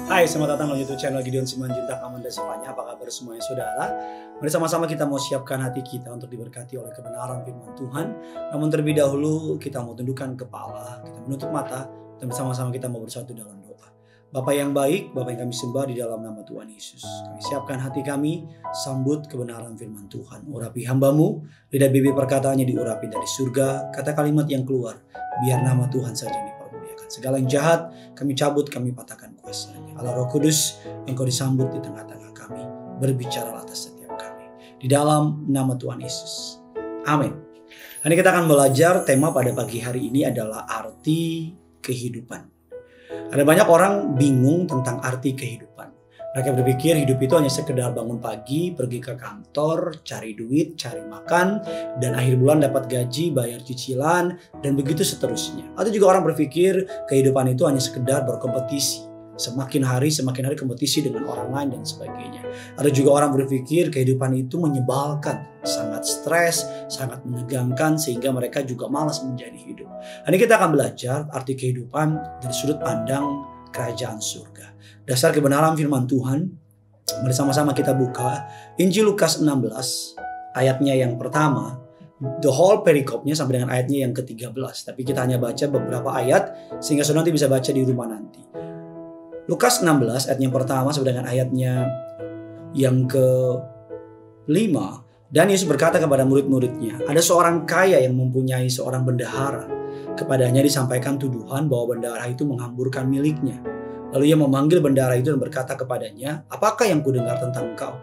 Hai, selamat datang di YouTube channel Gideon Simanjuntak Aman dan Sifanya. Apa kabar semuanya saudara? Mari sama-sama kita mau siapkan hati kita untuk diberkati oleh kebenaran firman Tuhan. Namun terlebih dahulu kita mau tundukkan kepala, kita menutup mata, dan bersama-sama kita mau bersatu dalam doa. Bapa yang baik, Bapa yang kami sembah di dalam nama Tuhan Yesus. Kami siapkan hati kami, sambut kebenaran firman Tuhan. Urapi hambamu, lidah bibir perkataannya diurapi dari surga, kata kalimat yang keluar, biar nama Tuhan saja dipermuliakan. Segala yang jahat, kami cabut, kami patahkan kuasanya. Allah Roh Kudus, Engkau disambut di tengah-tengah kami, berbicara atas setiap kami. Di dalam nama Tuhan Yesus. Amin. Hari ini kita akan belajar tema pada pagi hari ini adalah arti kehidupan. Ada banyak orang bingung tentang arti kehidupan. Mereka berpikir hidup itu hanya sekedar bangun pagi, pergi ke kantor, cari duit, cari makan, dan akhir bulan dapat gaji, bayar cicilan, dan begitu seterusnya. Atau juga orang berpikir kehidupan itu hanya sekedar berkompetisi. Semakin hari kompetisi dengan orang lain dan sebagainya. Ada juga orang berpikir kehidupan itu menyebalkan, sangat stres, sangat menegangkan sehingga mereka juga malas menjadi hidup. Hari ini kita akan belajar arti kehidupan dari sudut pandang kerajaan surga. Dasar kebenaran firman Tuhan, mari sama-sama kita buka Injil Lukas 16 ayatnya yang pertama. The whole perikopnya sampai dengan ayatnya yang ke-13. Tapi kita hanya baca beberapa ayat sehingga saudara nanti bisa baca di rumah nanti. Lukas 16 ayat yang pertama sampai dengan ayatnya yang ke-5. Dan Yesus berkata kepada murid-muridnya, ada seorang kaya yang mempunyai seorang bendahara. Kepadanya disampaikan tuduhan bahwa bendahara itu menghamburkan miliknya. Lalu ia memanggil bendahara itu dan berkata kepadanya, apakah yang kudengar tentang engkau?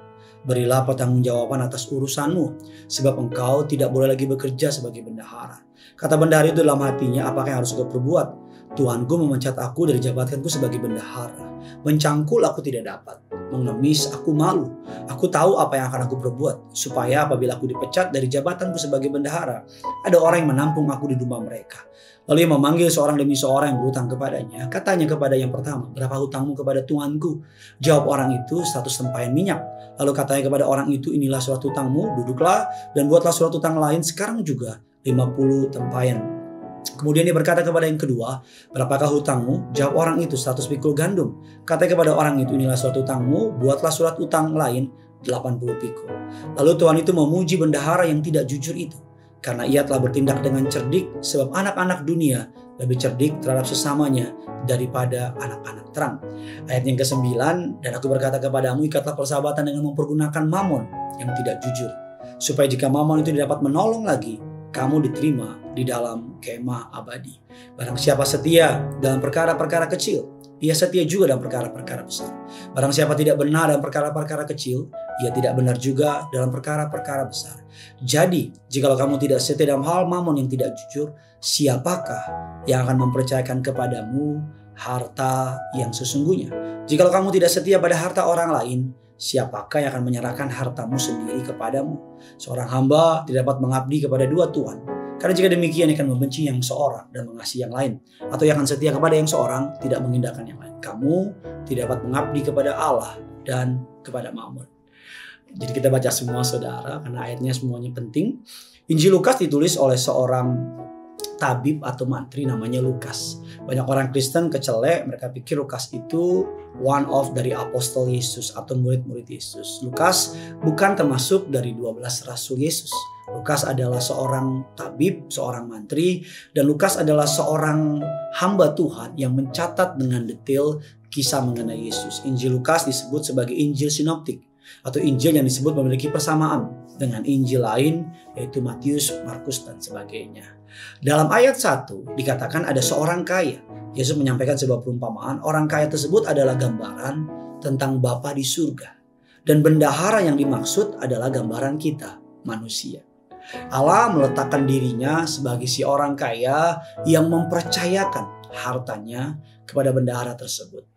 Berilah pertanggungjawaban atas urusanmu, sebab engkau tidak boleh lagi bekerja sebagai bendahara. Kata bendahara itu dalam hatinya, apakah yang harus kau perbuat? Tuanku memecat aku dari jabatanku sebagai bendahara. Mencangkul aku tidak dapat, mengemis aku malu. Aku tahu apa yang akan aku perbuat, supaya apabila aku dipecat dari jabatanku sebagai bendahara, ada orang yang menampung aku di rumah mereka. Lalu ia memanggil seorang demi seorang yang berhutang kepadanya. Katanya kepada yang pertama, berapa hutangmu kepada tuanku? Jawab orang itu, 100 tempayan minyak. Lalu katanya kepada orang itu, inilah surat hutangmu, duduklah dan buatlah surat hutang lain sekarang juga 50 tempayan. Kemudian dia berkata kepada yang kedua, berapakah hutangmu? Jawab orang itu, 100 pikul gandum. Katanya kepada orang itu, inilah surat hutangmu, buatlah surat hutang lain 80 pikul. Lalu Tuhan itu memuji bendahara yang tidak jujur itu, karena ia telah bertindak dengan cerdik, sebab anak-anak dunia lebih cerdik terhadap sesamanya daripada anak-anak terang. Ayat yang ke-9, dan aku berkata kepadamu, ikatlah persahabatan dengan mempergunakan mamon yang tidak jujur, supaya jika mamon itu dapat menolong lagi, kamu diterima di dalam kemah abadi. Barang siapa setia dalam perkara-perkara kecil, ia setia juga dalam perkara-perkara besar. Barang siapa tidak benar dalam perkara-perkara kecil, ia tidak benar juga dalam perkara-perkara besar. Jadi, jikalau kamu tidak setia dalam hal mamon yang tidak jujur, siapakah yang akan mempercayakan kepadamu harta yang sesungguhnya? Jikalau kamu tidak setia pada harta orang lain, siapakah yang akan menyerahkan hartamu sendiri kepadamu? Seorang hamba tidak dapat mengabdi kepada dua tuan. Karena jika demikian akan membenci yang seorang dan mengasihi yang lain. Atau yang akan setia kepada yang seorang, tidak mengindahkan yang lain. Kamu tidak dapat mengabdi kepada Allah dan kepada Mammon. Jadi kita baca semua saudara, karena ayatnya semuanya penting. Injil Lukas ditulis oleh seorang tabib atau mantri namanya Lukas. Banyak orang Kristen kecelek, mereka pikir Lukas itu one of dari apostol Yesus atau murid-murid Yesus. Lukas bukan termasuk dari 12 rasul Yesus. Lukas adalah seorang tabib, seorang mantri, dan Lukas adalah seorang hamba Tuhan yang mencatat dengan detail kisah mengenai Yesus. Injil Lukas disebut sebagai Injil sinoptik atau Injil yang disebut memiliki persamaan dengan Injil lain yaitu Matius, Markus dan sebagainya. Dalam ayat 1 dikatakan ada seorang kaya. Yesus menyampaikan sebuah perumpamaan. Orang kaya tersebut adalah gambaran tentang Bapa di surga. Dan bendahara yang dimaksud adalah gambaran kita, manusia. Allah meletakkan dirinya sebagai si orang kaya yang mempercayakan hartanya kepada bendahara tersebut.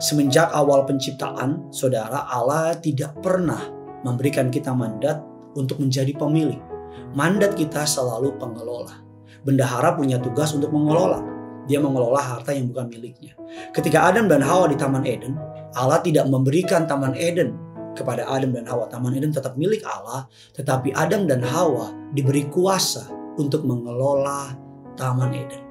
Semenjak awal penciptaan, saudara, Allah tidak pernah memberikan kita mandat untuk menjadi pemilik. Mandat kita selalu pengelola. Bendahara punya tugas untuk mengelola. Dia mengelola harta yang bukan miliknya. Ketika Adam dan Hawa di Taman Eden, Allah tidak memberikan Taman Eden kepada Adam dan Hawa. Taman Eden tetap milik Allah, tetapi Adam dan Hawa diberi kuasa untuk mengelola Taman Eden.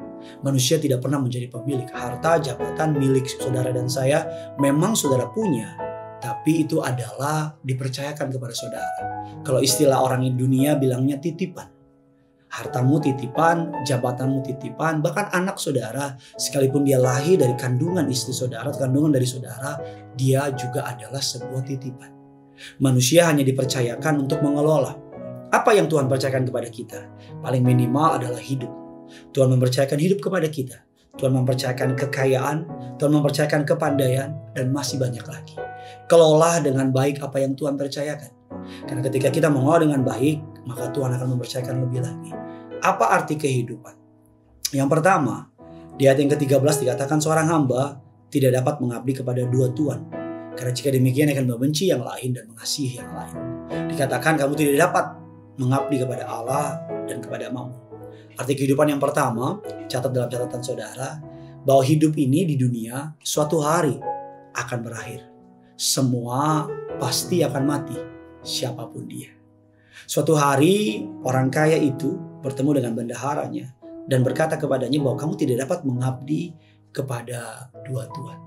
Manusia tidak pernah menjadi pemilik. Harta, jabatan milik saudara dan saya memang saudara punya. Tapi itu adalah dipercayakan kepada saudara. Kalau istilah orang di dunia bilangnya titipan. Hartamu titipan, jabatanmu titipan, bahkan anak saudara sekalipun dia lahir dari kandungan istri saudara, kandungan dari saudara, dia juga adalah sebuah titipan. Manusia hanya dipercayakan untuk mengelola. Apa yang Tuhan percayakan kepada kita? Paling minimal adalah hidup. Tuhan mempercayakan hidup kepada kita. Tuhan mempercayakan kekayaan, Tuhan mempercayakan kepandaian, dan masih banyak lagi. Kelola dengan baik apa yang Tuhan percayakan. Karena ketika kita mengolah dengan baik, maka Tuhan akan mempercayakan lebih lagi. Apa arti kehidupan? Yang pertama, di ayat yang ke-13 dikatakan seorang hamba tidak dapat mengabdi kepada dua tuan. Karena jika demikian akan membenci yang lain dan mengasihi yang lain. Dikatakan kamu tidak dapat mengabdi kepada Allah dan kepada Mammon. Arti kehidupan yang pertama, catat dalam catatan saudara, bahwa hidup ini di dunia suatu hari akan berakhir. Semua pasti akan mati, siapapun dia. Suatu hari orang kaya itu bertemu dengan bendaharanya dan berkata kepadanya bahwa kamu tidak dapat mengabdi kepada dua tuan.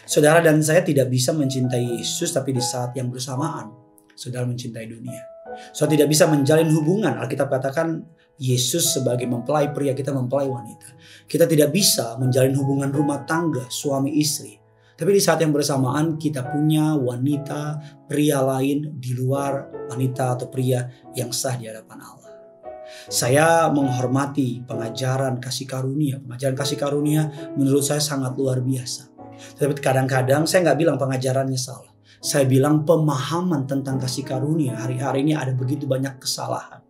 Saudara dan saya tidak bisa mencintai Yesus, tapi di saat yang bersamaan saudara mencintai dunia. Saudara tidak bisa menjalin hubungan. Alkitab katakan Yesus sebagai mempelai pria, kita mempelai wanita. Kita tidak bisa menjalin hubungan rumah tangga suami istri. Tapi di saat yang bersamaan kita punya wanita, pria lain di luar wanita atau pria yang sah di hadapan Allah. Saya menghormati pengajaran kasih karunia. Pengajaran kasih karunia menurut saya sangat luar biasa. Tapi kadang-kadang saya nggak bilang pengajarannya salah. Saya bilang pemahaman tentang kasih karunia hari-hari ini ada begitu banyak kesalahan.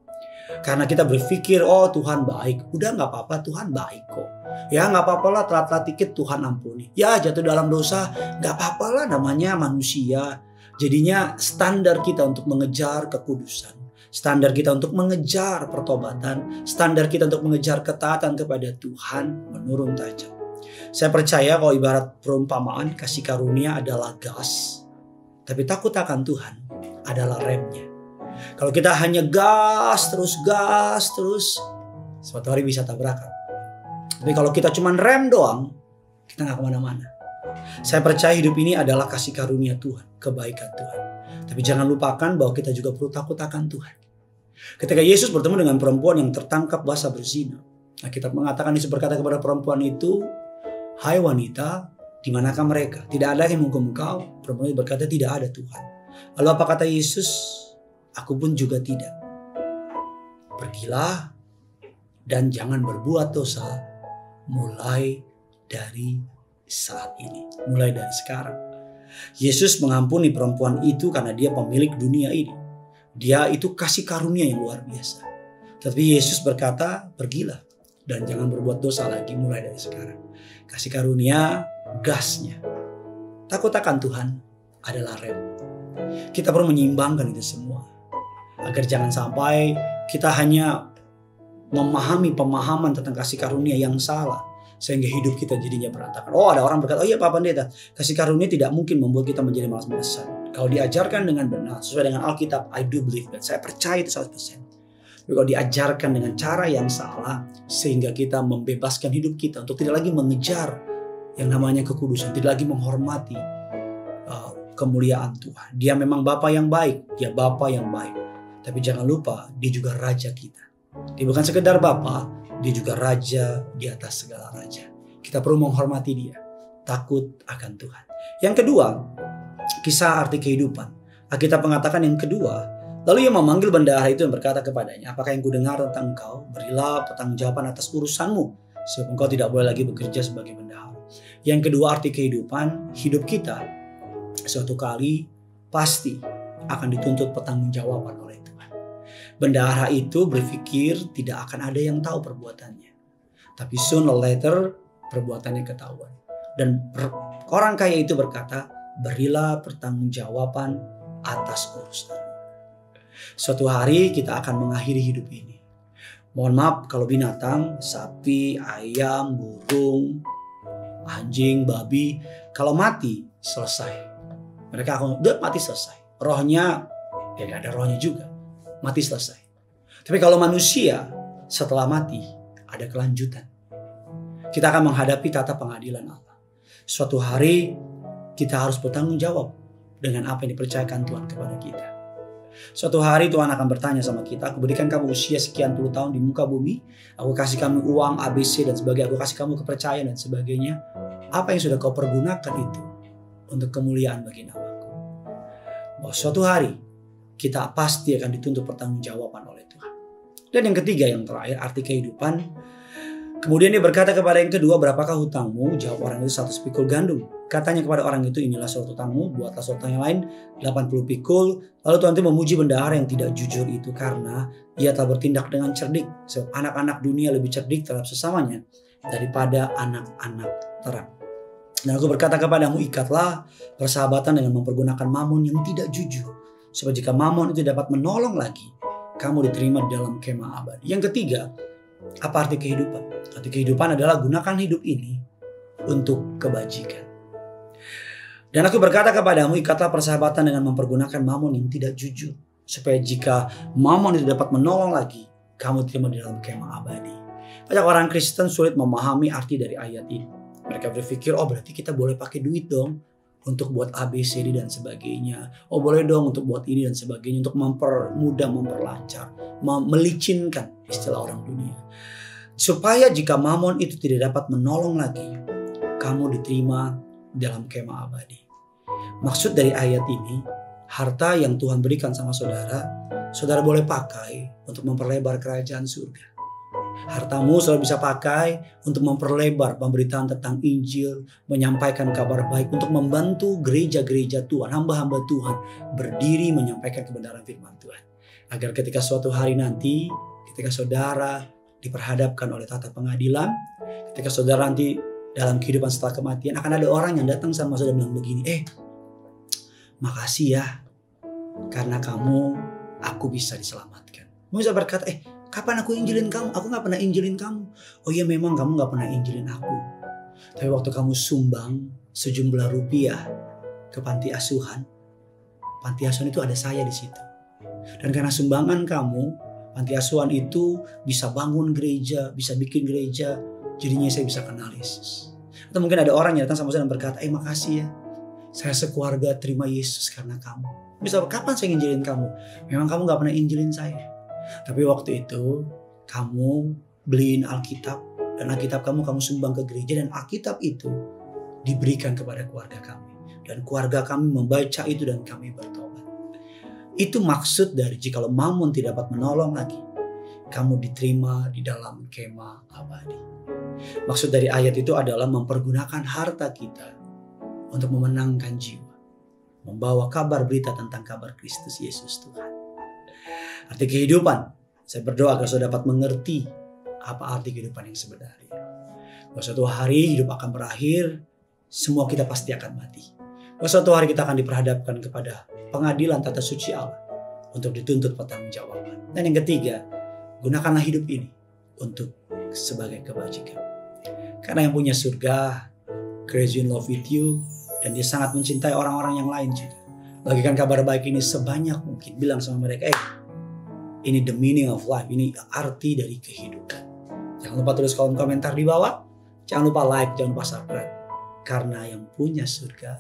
Karena kita berpikir, oh Tuhan baik. Udah gak apa-apa, Tuhan baik kok. Ya gak apa-apa lah, telat-telat dikit Tuhan ampuni. Ya jatuh dalam dosa, gak apa-apa lah, namanya manusia. Jadinya standar kita untuk mengejar kekudusan. Standar kita untuk mengejar pertobatan. Standar kita untuk mengejar ketaatan kepada Tuhan menurun tajam. Saya percaya kalau ibarat perumpamaan, kasih karunia adalah gas. Tapi takut akan Tuhan adalah remnya. Kalau kita hanya gas terus, suatu hari bisa tabrakan. Tapi kalau kita cuma rem doang, kita gak kemana-mana. Saya percaya hidup ini adalah kasih karunia Tuhan, kebaikan Tuhan. Tapi jangan lupakan bahwa kita juga perlu takut akan Tuhan. Ketika Yesus bertemu dengan perempuan yang tertangkap basah berzina, Alkitab mengatakan, Yesus berkata kepada perempuan itu, hai wanita, di manakah mereka? Tidak ada yang menghukum engkau. Perempuan itu berkata, tidak ada Tuhan. Lalu apa kata Yesus? Aku pun juga tidak. Pergilah dan jangan berbuat dosa mulai dari saat ini. Mulai dari sekarang. Yesus mengampuni perempuan itu karena dia pemilik dunia ini. Dia itu kasih karunia yang luar biasa. Tapi Yesus berkata, pergilah dan jangan berbuat dosa lagi mulai dari sekarang. Kasih karunia, gasnya. Takut akan Tuhan adalah rem. Kita perlu menyeimbangkan itu semua. Agar jangan sampai kita hanya memahami pemahaman tentang kasih karunia yang salah. Sehingga hidup kita jadinya berantakan. Oh, ada orang berkata, oh iya Pak Pendeta, kasih karunia tidak mungkin membuat kita menjadi malas-malasan. Kalau diajarkan dengan benar, sesuai dengan Alkitab, I do believe that. Saya percaya itu 100%. Tapi kalau diajarkan dengan cara yang salah, sehingga kita membebaskan hidup kita untuk tidak lagi mengejar yang namanya kekudusan, tidak lagi menghormati kemuliaan Tuhan. Dia memang Bapa yang baik, dia Bapa yang baik. Tapi jangan lupa, dia juga Raja kita. Dia bukan sekedar Bapa, dia juga Raja di atas segala Raja. Kita perlu menghormati dia, takut akan Tuhan. Yang kedua, kisah arti kehidupan. Alkitab mengatakan yang kedua, lalu ia memanggil bendahara itu dan berkata kepadanya, apakah yang kudengar tentang engkau? Berilah pertanggungjawaban atas urusanmu, sebab engkau tidak boleh lagi bekerja sebagai bendahara. Yang kedua arti kehidupan, hidup kita suatu kali pasti akan dituntut pertanggungjawaban oleh Tuhan. Bendahara itu berpikir tidak akan ada yang tahu perbuatannya. Tapi sooner or later perbuatannya ketahuan. Dan orang kaya itu berkata, berilah pertanggungjawaban atas urusan. Suatu hari kita akan mengakhiri hidup ini. Mohon maaf kalau binatang, sapi, ayam, burung, anjing, babi, kalau mati selesai. Mereka akan udah mati selesai. Rohnya ya gak ada rohnya juga. Mati selesai. Tapi kalau manusia setelah mati ada kelanjutan. kita akan menghadapi tata pengadilan Allah. Suatu hari kita harus bertanggung jawab dengan apa yang dipercayakan Tuhan kepada kita. Suatu hari Tuhan akan bertanya sama kita, aku berikan kamu usia sekian puluh tahun di muka bumi, aku kasih kamu uang, ABC dan sebagainya, aku kasih kamu kepercayaan dan sebagainya. Apa yang sudah kau pergunakan itu untuk kemuliaan bagi namaku? Bahwa suatu hari kita pasti akan dituntut pertanggungjawaban oleh Tuhan. Dan yang ketiga, yang terakhir, arti kehidupan. Kemudian dia berkata kepada yang kedua, berapakah hutangmu? Jawab orang itu 100 pikul gandum. Katanya kepada orang itu, inilah surat hutangmu, buatlah surat hutang yang lain 80 pikul. Lalu Tuhan itu memuji bendahara yang tidak jujur itu karena ia telah bertindak dengan cerdik. Sebab anak-anak dunia lebih cerdik terhadap sesamanya daripada anak-anak terang. Dan aku berkata kepadamu, ikatlah persahabatan dengan mempergunakan mamon yang tidak jujur. Sebab jika mamon itu dapat menolong lagi, kamu diterima di dalam kemah abadi. Yang ketiga, apa arti kehidupan? Arti kehidupan adalah gunakan hidup ini untuk kebajikan. Dan aku berkata kepadamu, ikatlah persahabatan dengan mempergunakan mamon yang tidak jujur. Supaya jika mamon itu dapat menolong lagi, kamu diterima di dalam kemah abadi. Banyak orang Kristen sulit memahami arti dari ayat ini. Mereka berpikir, oh berarti kita boleh pakai duit dong untuk buat ABCD dan sebagainya. Oh boleh dong untuk buat ini dan sebagainya. Untuk mempermudah, memperlancar, melicinkan istilah orang dunia. Supaya jika mamon itu tidak dapat menolong lagi, kamu diterima dalam kemah abadi. Maksud dari ayat ini, harta yang Tuhan berikan sama saudara, saudara boleh pakai untuk memperlebar kerajaan surga. Hartamu selalu bisa pakai untuk memperlebar pemberitaan tentang Injil, menyampaikan kabar baik, untuk membantu gereja-gereja Tuhan, hamba-hamba Tuhan berdiri menyampaikan kebenaran firman Tuhan. Agar ketika suatu hari nanti, ketika saudara diperhadapkan oleh tata pengadilan, ketika saudara nanti dalam kehidupan setelah kematian, akan ada orang yang datang sama saudara bilang begini, makasih ya, karena kamu, aku bisa diselamatkan. Kamu bisa berkata, kapan aku injilin kamu? Aku gak pernah injilin kamu. Oh iya memang kamu gak pernah injilin aku. Tapi waktu kamu sumbang sejumlah rupiah ke panti asuhan itu ada saya di situ. Dan karena sumbangan kamu, panti asuhan itu bisa bangun gereja, bisa bikin gereja, jadinya saya bisa kenal Yesus. Atau mungkin ada orang yang datang sama saya dan berkata, makasih ya, saya sekeluarga terima Yesus karena kamu. Bisa, kapan saya injilin kamu? Memang kamu gak pernah injilin saya. Tapi waktu itu kamu beliin Alkitab, dan Alkitab kamu sumbang ke gereja, dan Alkitab itu diberikan kepada keluarga kami. Dan keluarga kami membaca itu dan kami bertobat. Itu maksud dari jikalau mamon tidak dapat menolong lagi, kamu diterima di dalam kemah abadi. Maksud dari ayat itu adalah mempergunakan harta kita untuk memenangkan jiwa, membawa kabar berita tentang kabar Kristus Yesus Tuhan. Arti kehidupan, saya berdoa agar saudara dapat mengerti apa arti kehidupan yang sebenarnya. Bahwa suatu hari hidup akan berakhir, semua kita pasti akan mati. Bahwa suatu hari kita akan diperhadapkan kepada pengadilan tata suci Allah untuk dituntut pertanggungjawaban. Dan yang ketiga, gunakanlah hidup ini untuk sebagai kebajikan. Karena yang punya surga, crazy in love with you, dan dia sangat mencintai orang-orang yang lain juga. Bagikan kabar baik ini sebanyak mungkin. Bilang sama mereka, ini the meaning of life, ini arti dari kehidupan. Jangan lupa tulis kolom komentar di bawah. Jangan lupa like, jangan lupa subscribe. Karena yang punya surga,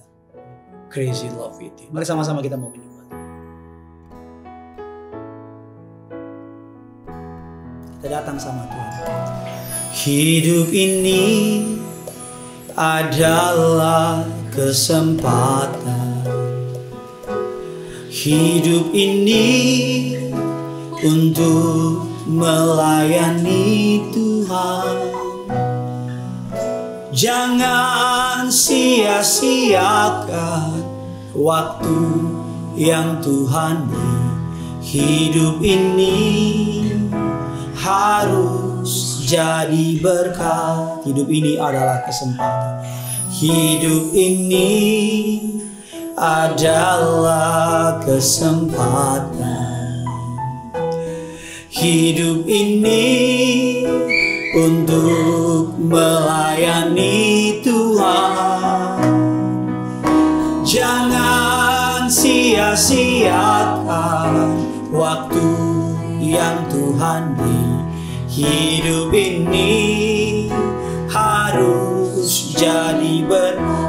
crazy love with you. Mari sama-sama kita mau menyembah. Kita datang sama Tuhan. Hidup ini adalah kesempatan. Hidup ini untuk melayani Tuhan. Jangan sia-siakan waktu yang Tuhan beri. Hidup ini harus jadi berkat. Hidup ini adalah kesempatan. Hidup ini adalah kesempatan. Hidup ini untuk melayani Tuhan. Jangan sia-siakan waktu yang Tuhan beri. Hidup ini jadi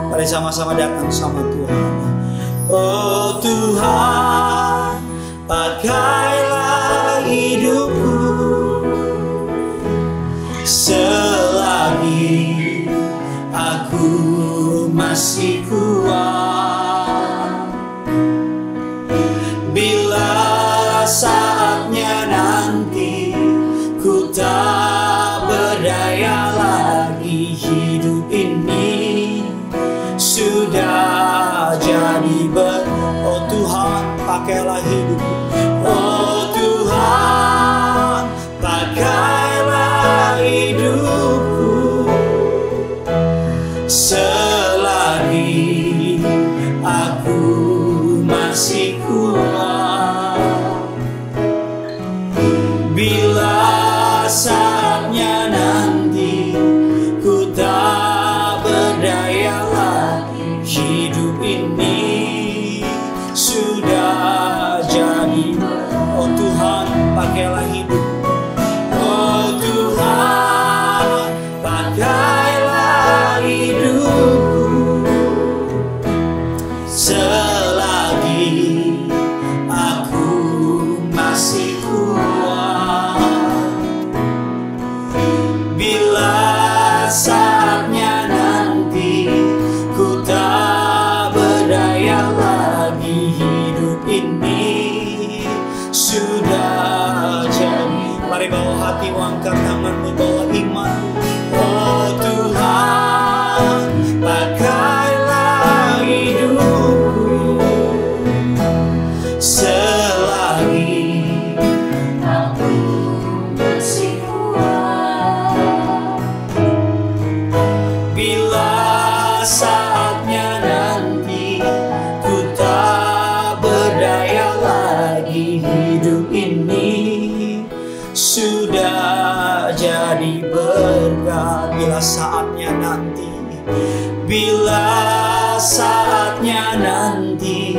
mari sama-sama datang sama Tuhan. Oh Tuhan, pakailah hidupku selagi aku masih kuat. Bila saatnya nanti ku tak berdaya lagi, hidup ini sudah jadi oh Tuhan, pakailah hidupku. Oh Tuhan, pakailah hidupku selagi aku masih kuat. Bila saatnya nanti ku tak berdaya lagi, hidup ini sudah jadi. Oh Tuhan, pakailah hidup. Oh Tuhan, pakailah hidupku selagi aku masih kuat. Bila saatnya nanti ku tak berdaya lagi, hidup ini sudah jadi. Mari bawa hati, angkat tanganmu, bawa iman. Oh Tuhan, pakailah hidupku selagi aku masih kuat. Bila saatnya nanti ku tak berdaya lagi, hidup ini sudah jadi berkat. Bila saatnya nanti, bila saatnya nanti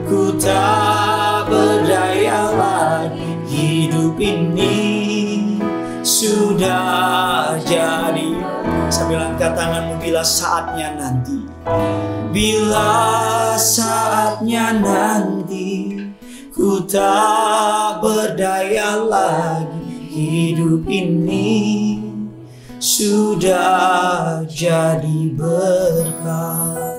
ku tak berdaya lagi, hidup ini sudah jadi. Sambil angkat tanganmu, bila saatnya nanti, bila saatnya nanti ku tak berdaya lagi, hidup ini sudah jadi berkat.